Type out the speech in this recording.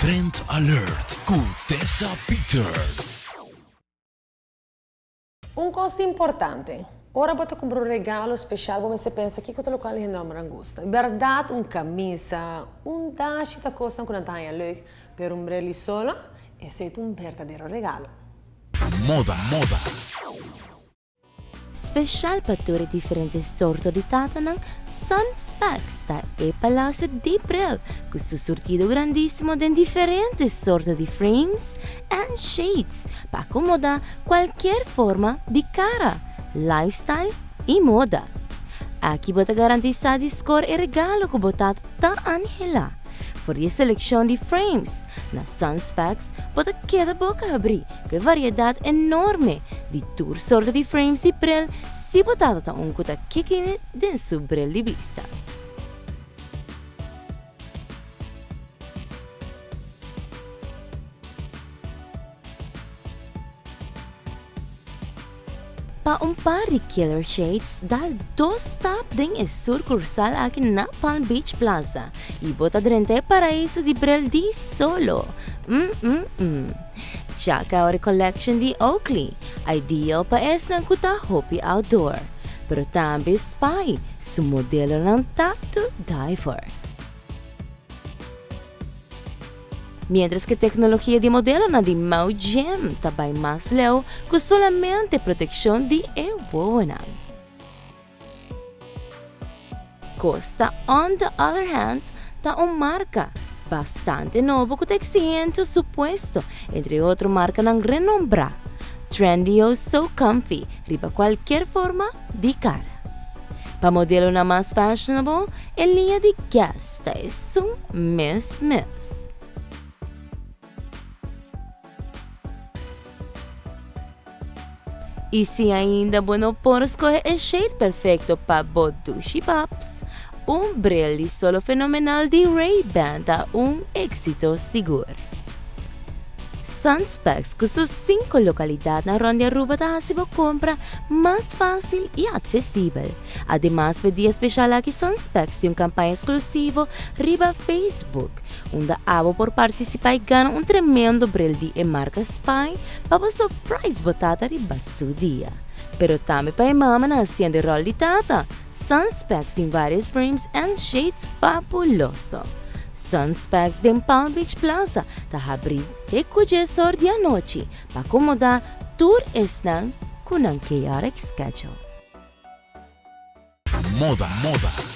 Trend Alert con Tessa Peters. Un costo importante. Ora potete comprare un regalo speciale come se pensa che questo locale non mi gusta. Guardate un camisa, un dashi che costa una taglia leuk per un brelli solo e siete un verdadero regalo. Moda. Special para diferentes sortos de tatanan Sunspecs da e Palacio de Bril, con su surtido grandísimo de diferentes sortos de frames and shades para acomodar cualquier forma de cara, lifestyle y moda. Aqui bota garantizar de score e regalo que botado ta Angela. Voor die selección de frames, na Sunspecs bota queda boca abrir, que variedade enorme de tour sorte de frames de bril, si botado ta un kuta kikine den su bril de vista. Pa un par de killer shades, dal dos stop din e sucursal aqui na Palm Beach Plaza e bota drente paraíso de bril di solo. Check out a collection de Oakley, ideal pa es ng kuta hopi outdoor. Pero tambi spy, su modelo ng to die for. Mientras que tecnología de modelo na de Mau Gem tabay más leo con solamente protección de buena. Costa, on the other hand, ta un marca bastante nuevo con exigente su puesto, entre otro marca ng renombra. Trendy o so comfy, riba cualquier forma de cara. Pa modelo na más fashionable, el línea de Guess es un Miss. E se ainda bueno por escolher o shade perfeito para Bodushi Pops, um brilho solo fenomenal de Ray-Ban dá éxito seguro. Sunspecs, com suas 5 localidades na Ronda Aruba, dá a compra mais fácil e acessível. Además, pedir especial aqui Sunspecs de campanha exclusiva riba Facebook, onde abo por participar e ganha tremendo brilho de marca Spy para surprise botada riba su dia. Pero também para mama na hacienda rol de tata, Sunspecs em vários frames and shades fabuloso. Sunspecs de Palm Beach Plaza ta abrir e cuja sordi a noite para acomodar tour esnan com um chaotic schedule. Moda.